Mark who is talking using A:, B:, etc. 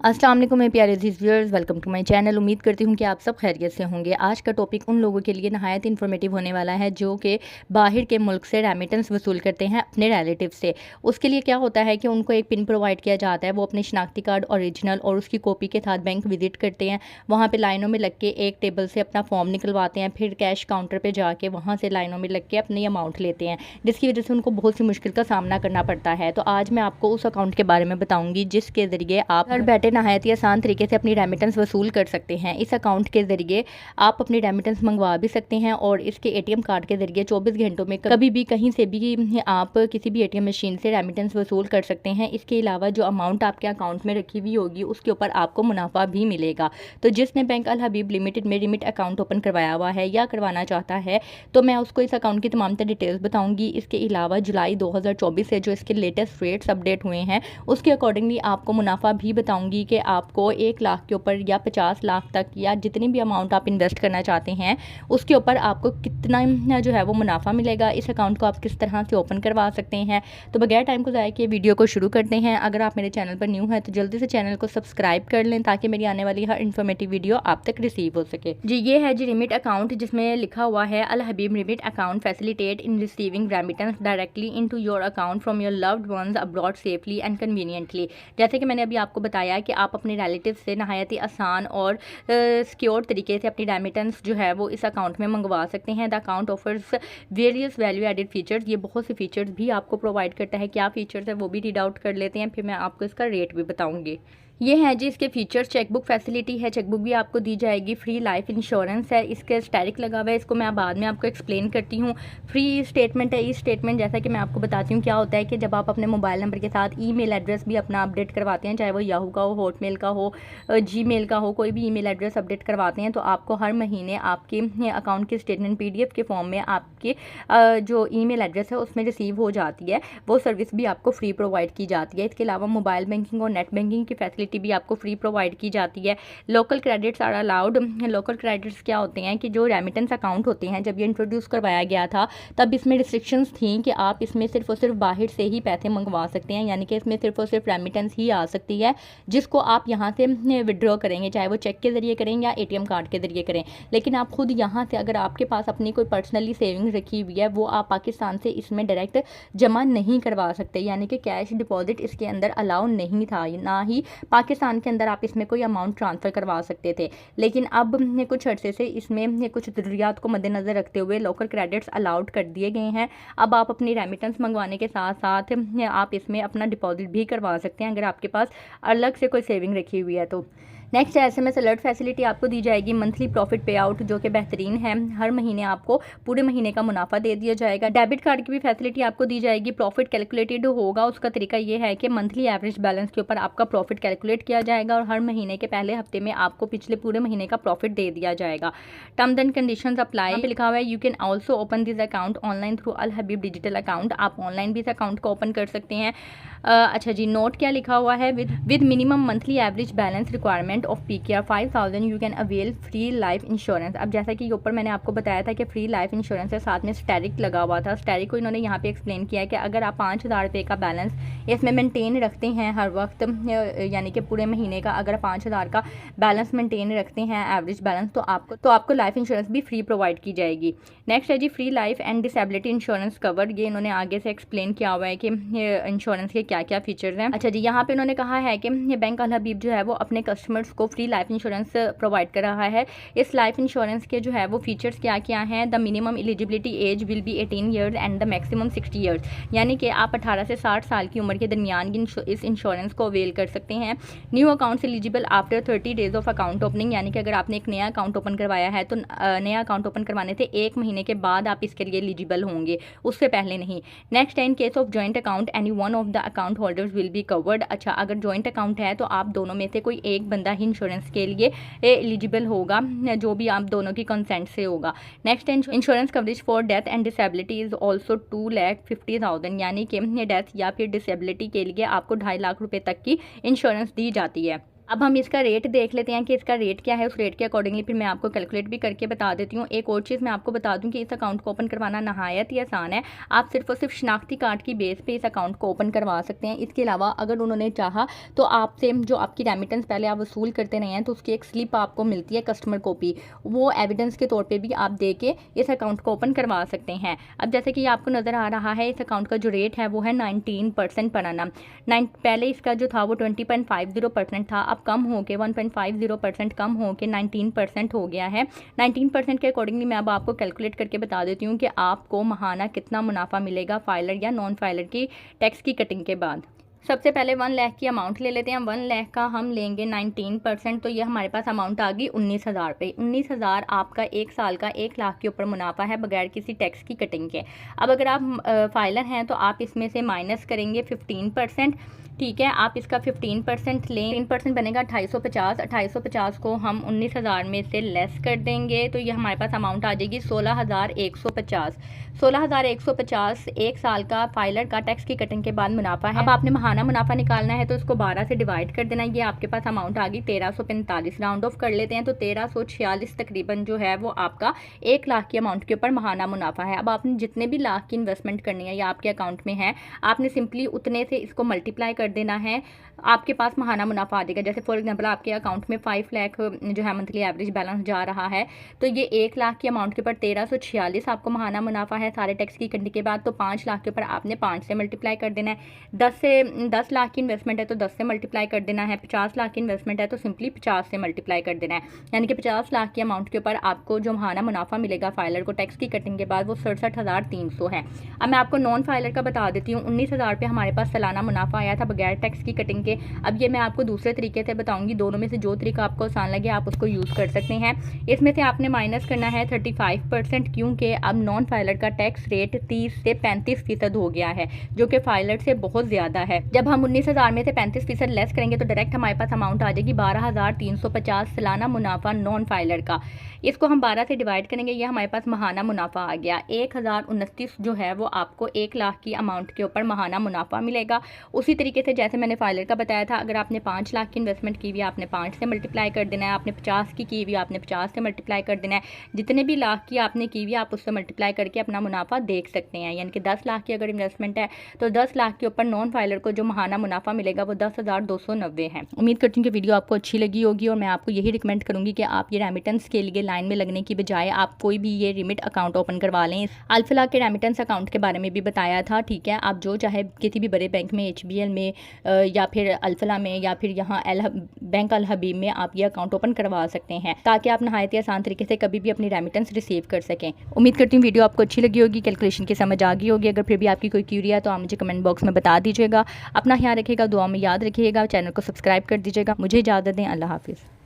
A: अस्सलाम वालेकुम मेरे प्यारे viewers, welcome to my channel. उम्मीद करती हूँ कि आप सब खैरियत से होंगे। आज का टॉपिक उन लोगों के लिए नहायत इन्फॉर्मेटिव होने वाला है जो कि बाहर के मुल्क से रेमिटेंस वसूल करते हैं अपने रिलेटिव से। उसके लिए क्या होता है कि उनको एक पिन प्रोवाइड किया जाता है। वो अपने शनाख्ती कार्ड ओरिजिनल और उसकी कॉपी के साथ बैंक विजिट करते हैं। वहाँ पर लाइनों में लग के एक टेबल से अपना फॉर्म निकलवाते हैं, फिर कैश काउंटर पर जाके वहाँ से लाइनों में लग के अपनी अमाउंट लेते हैं, जिसकी वजह से उनको बहुत सी मुश्किल का सामना करना पड़ता है। तो आज मैं आपको उस अकाउंट के बारे में बताऊँगी जिसके ज़रिए आप घर बैठे नहायत ही आसान तरीके से अपनी रेमिटेंस वसूल कर सकते हैं। इस अकाउंट के ज़रिए आप अपनी रेमिटेंस मंगवा भी सकते हैं और इसके एटीएम कार्ड के ज़रिए 24 घंटों में कभी भी कहीं से भी आप किसी भी एटीएम मशीन से रेमिटेंस वसूल कर सकते हैं। इसके अलावा जो अमाउंट आपके अकाउंट में रखी हुई होगी उसके ऊपर आपको मुनाफा भी मिलेगा। तो जिसने बैंक अल हबीब लिमिटेड में रिमिट अकाउंट ओपन करवाया हुआ है या करवाना चाहता है तो मैं उसको इस अकाउंट की तमाम तर डिटेल्स बताऊँगी। इसके अलावा जुलाई 2024 से जो इसके लेटेस्ट रेट्स अपडेट हुए हैं उसके अकॉर्डिंगली आपको मुनाफा भी बताऊँगी कि आपको 1 लाख के ऊपर या 50 लाख तक या जितनी भी अमाउंट आप इन्वेस्ट करना चाहते हैं उसके ऊपर आपको कितना जो है वो मुनाफा मिलेगा। इस अकाउंट को आप किस तरह से ओपन करवा सकते हैं। तो बगैर टाइम को ज़ाया किए वीडियो को शुरू करते हैं। अगर आप मेरे चैनल पर न्यू हैं तो जल्दी से चैनल को सब्सक्राइब कर लें ताकि मेरी आने वाली हर इन्फॉर्मेटिव वीडियो आप तक रिसीव हो सके। जी ये है जी रिमिट अकाउंट, जिसमें लिखा हुआ है Al Habib remit account facilitate in receiving remittance directly into your account from your loved ones abroad safely and conveniently. जैसे कि मैंने अभी आपको बताया कि आप अपने रिलेटिव से नहायत ही आसान और सिक्योर तरीके से अपनी रेमिटेंस जो है वो इस अकाउंट में मंगवा सकते हैं। The account offers various value added features. ये बहुत से फीचर्स भी आपको प्रोवाइड करता है। क्या फीचर्स है वो भी रीड आउट कर लेते हैं, फिर मैं आपको इसका रेट भी बताऊंगी। ये है जी इसके फीचर्स। चेकबुक फैसिलिटी है, चेकबुक भी आपको दी जाएगी। फ्री लाइफ इंश्योरेंस है, इसके स्टैरिक लगा हुआ है, इसको मैं बाद में आपको एक्सप्लेन करती हूँ। फ्री स्टेटमेंट है। ई स्टेटमेंट जैसा कि मैं आपको बताती हूँ क्या होता है कि जब आप अपने मोबाइल नंबर के साथ ईमेल एड्रेस भी अपना अपडेट करवाते हैं, चाहे वो याहू का हो, हॉटमेल का हो, जीमेल का हो, कोई भी ईमेल एड्रेस अपडेट करवाते हैं तो आपको हर महीने आपके अकाउंट की स्टेटमेंट PDF के फॉर्म में आपके जो ईमेल एड्रेस है उसमें रिसीव हो जाती है। वो सर्विस भी आपको फ्री प्रोवाइड की जाती है। इसके अलावा मोबाइल बैंकिंग और नेट बैंकिंग की फैसिलिटी भी आपको फ्री प्रोवाइड की जाती है। Local credits are allowed. Local credits क्या होते हैं कि जो रेमिटेंस अकाउंट होते हैं, जब ये इंट्रोड्यूस करवाया गया था तब इसमें रिस्ट्रिक्शंस थी कि आप इसमें सिर्फ और सिर्फ बाहर से ही पैसे मंगवा सकते हैं, यानी कि इसमें सिर्फ और सिर्फ रेमिटेंस ही आ सकती है जिसको आप यहाँ से विड्रॉ करेंगे, चाहे वो चेक के ज़रिए करें या ATM कार्ड के ज़रिए करें। लेकिन आप खुद यहाँ से अगर आपके पास अपनी कोई पर्सनली सेविंग्स रखी हुई है वो आप पाकिस्तान से इसमें डायरेक्ट जमा नहीं करवा सकते, यानी कि कैश डिपॉजिट इसके अंदर अलाउ नहीं था, ना ही पाकिस्तान के अंदर आप इसमें कोई अमाउंट ट्रांसफ़र करवा सकते थे। लेकिन अब कुछ अर्से से इसमें कुछ ज़रूरियात को मद्देनज़र रखते हुए लोकल क्रेडिट्स अलाउड कर दिए गए हैं। अब आप अपनी रेमिटेंस मंगवाने के साथ साथ आप इसमें अपना डिपॉजिट भी करवा सकते हैं अगर आपके पास अलग से कोई सेविंग रखी हुई है तो। नेक्स्ट SMS अलर्ट फैसिलिटी आपको दी जाएगी। मंथली प्रॉफिट पे आउट जो कि बेहतरीन है, हर महीने आपको पूरे महीने का मुनाफा दे दिया जाएगा। डेबिट कार्ड की भी फैसिलिटी आपको दी जाएगी। प्रॉफिट कैलकुलेटेड होगा, उसका तरीका ये है कि मंथली एवरेज बैलेंस के ऊपर आपका प्रॉफिट कैलकुलेट किया जाएगा और हर महीने के पहले हफ्ते में आपको पिछले पूरे महीने का प्रॉफिट दे दिया जाएगा। Terms and conditions apply. यहाँ पे लिखा हुआ है you can also open this account online through Al Habib digital account. आप ऑनलाइन भी इस अकाउंट को ओपन कर सकते हैं। अच्छा जी, नोट क्या लिखा हुआ है, with minimum monthly average balance requirement of PKR 5000 you can avail free life insurance. अब जैसा कि ऊपर मैंने आपको बताया था कि फ्री लाइफ इंश्योरेंस के साथ में स्टैरिक लगा हुआ था। स्टैरिक को इन्होंने यहाँ पे एक्सप्लेन किया है कि अगर आप 5000 रुपये का बैलेंस इसमें मेंटेन रखते हैं हर वक्त, यानी कि पूरे महीने का अगर 5000 का बैलेंस मेंटेन रखते हैं एवरेज बैलेंस तो आपको लाइफ इंश्योरेंस भी फ्री प्रोवाइड की जाएगी। नेक्स्ट है जी free life and disability insurance cover. ये इन्होंने आगे से एक्सप्लेन किया हुआ है कि इंश्योरेंस के क्या क्या फीचर्स हैं। अच्छा जी, यहाँ पे इन्होंने कहा है कि बैंक अल हबीब जो है वो अपने कस्टमर्स को फ्री लाइफ इंश्योरेंस प्रोवाइड कर रहा है। इस लाइफ इंश्योरेंस के जो है वो फीचर्स क्या क्या हैं। The minimum eligibility age will be 18 years and the maximum 60 years, यानी कि आप 18 से 60 साल की उम्र के दरमियान इस इंश्योरेंस को अवेल कर सकते हैं। New accounts eligible after 30 days of account opening, यानी कि अगर आपने एक नया अकाउंट ओपन करवाया है तो नया अकाउंट ओपन करवाने से 1 महीने के बाद आप इसके लिए एलिजिबल होंगे, उससे पहले नहीं। नेक्स्ट है in case of joint account any one of the account holders will be covered. अच्छा, अगर जॉइंट अकाउंट है तो आप दोनों में से कोई एक बंदा ही इंश्योरेंस के लिए एलिजिबल होगा, जो भी आप दोनों की कंसेंट से होगा। Next insurance coverage for death and disability is also 2,50,000, यानी कि डेथ या फिर डिसेबिलिटी के लिए आपको 2.5 लाख रुपए तक की इंश्योरेंस दी जाती है। अब हम इसका रेट देख लेते हैं कि इसका रेट क्या है। उस रेट के अकॉर्डिंगली फिर मैं आपको कैलकुलेट भी करके बता देती हूँ। एक और चीज़ मैं आपको बता दूँ कि इस अकाउंट को ओपन करवाना नहायत ही आसान है। आप सिर्फ और सिर्फ शनाख्ती कार्ड की बेस पे इस अकाउंट को ओपन करवा सकते हैं। इसके अलावा अगर उन्होंने चाहा तो आपसे जो आपकी रेमिटेंस पहले आप वसूल करते रहे हैं तो उसकी एक स्लिप आपको मिलती है, कस्टमर कॉपी, वो एविडेंस के तौर पर भी आप दे के इस अकाउंट को ओपन करवा सकते हैं। अब जैसे कि आपको नज़र आ रहा है इस अकाउंट का जो रेट है वो है 19% पर annum। पहले इसका जो था वो 20.50% था, अब कम हो के 1.50% कम हो के 19% हो गया है। 19% के अकॉर्डिंगली मैं अब आपको कैलकुलेट करके बता देती हूँ कि आपको माहाना कितना मुनाफा मिलेगा फाइलर या नॉन फाइलर की टैक्स की कटिंग के बाद। सबसे पहले 1 लाख की अमाउंट ले लेते हैं। 1 लाख का हम लेंगे 19%, तो ये हमारे पास अमाउंट आ गई 19,000 रुपये। 19,000 आपका एक साल का 1 लाख के ऊपर मुनाफा है बगैर किसी टैक्स की कटिंग के। अब अगर आप फाइलर हैं तो आप इसमें से माइनस करेंगे 15%। ठीक है, आप इसका 15% लें, 3% बनेगा 2850। 2850 को हम 19,000 में से लेस कर देंगे तो ये हमारे पास अमाउंट आ जाएगी 16,150। 16,150 एक साल का फाइलर का टैक्स की कटिंग के बाद मुनाफा है। अब आपने माहाना मुनाफा निकालना है तो इसको 12 से डिवाइड कर देना। ये आपके पास अमाउंट आ गई 1345। राउंड ऑफ कर लेते हैं तो 1346 तकरीबन जो है वो आपका 1 लाख की अमाउंट के ऊपर माहाना मुनाफा है। अब आपने जितने भी लाख की इन्वेस्टमेंट करनी है या आपके अकाउंट में है, आपने सिंपली उतने से इसको मल्टीप्लाई कर देना है, आपके पास माहाना मुनाफा आ जाएगा। जैसे फॉर एग्जांपल आपके अकाउंट में 5 लाख जो है मंथली एवरेज बैलेंस जा रहा है, तो ये 1 लाख की अमाउंट के ऊपर 1346 आपको माहाना मुनाफा है सारे टैक्स की कटने के बाद। तो 5 लाख के ऊपर आपने 5 से मल्टीप्लाई कर देना है। 10 लाख की इन्वेस्टमेंट है तो 10 से मल्टीप्लाई कर देना है। 50 लाख की इन्वेस्टमेंट है तो सिंपली 50 से मल्टीप्लाई कर देना है। यानी कि 50 लाख की अमाउंट के ऊपर आपको जो माहाना मुनाफा मिलेगा फाइलर को टैक्स की कटिंग के बाद वो 67,300 है। अब मैं आपको नॉन फाइलर का बता देती हूँ। 19,000 रुपये हमारे पास सालाना मुनाफा आया था बगैर टैक्स की कटिंग के। अब ये मैं आपको दूसरे तरीके से बताऊंगी, दोनों में से जो तरीका आपको आसान लगे आप उसको यूज़ कर सकते हैं। इसमें से आपने माइनस करना है 35%, क्योंकि अब नॉन फाइलर का टैक्स रेट 30 से 35% हो गया है, जो कि फाइलर से बहुत ज़्यादा है। जब हम 19,000 में से 35% लेस करेंगे तो डायरेक्ट हमारे पास अमाउंट आ जाएगी 12,350 सालाना मुनाफा नॉन फाइलर का। इसको हम 12 से डिवाइड करेंगे, ये हमारे पास माहाना मुनाफा आ गया 1029 जो है वो आपको 1 लाख की अमाउंट के ऊपर माहाना मुनाफा मिलेगा। उसी तरीके से जैसे मैंने फाइलर का बताया था, अगर आपने 5 लाख की इन्वेस्टमेंट की हुई आपने 5 से मल्टीप्लाई कर देना है, आपने 50 की हुई आपने 50 से मल्टीप्लाई कर देना है। जितने भी लाख की आपने की हुई आप उससे मल्टीप्लाई करके अपना मुनाफा देख सकते हैं। यानी कि 10 लाख की अगर इन्वेस्टमेंट है तो 10 लाख के ऊपर नॉन फाइलर को जो माहाना मुनाफा मिलेगा वो 10,290 है। उम्मीद करती हूँ कि वीडियो आपको अच्छी लगी होगी और मैं आपको यही रिकमेंड करूँगी कि आप ये रेमिटेंस के लिए लाइन में लगने की बजाय आप कोई भी ये रिमिट अकाउंट ओपन करवा लें। अल्फला के रेमिटेंस अकाउंट के बारे में भी बताया था। ठीक है, आप जो चाहे किसी भी बड़े बैंक में, HBL में या फिर अल्फला में या फिर यहाँ बैंक अल हबीब में आप ये अकाउंट ओपन करवा सकते हैं, ताकि आप नहायत आसान तरीके से कभी भी अपनी रेमिटेंस रिसीव कर सकें। उम्मीद करती हूँ वीडियो आपको अच्छी लगी होगी, कैलकुलेशन की समझ आ गई होगी। अगर फिर भी आपकी कोई क्यूरी है तो आप मुझे कमेंट बॉक्स में बता दीजिएगा। अपना ख्याल रखिएगा, दुआ में याद रखिएगा, चैनल को सब्सक्राइब कर दीजिएगा। मुझे इजाज़त दें, अल्लाह हाफिज़।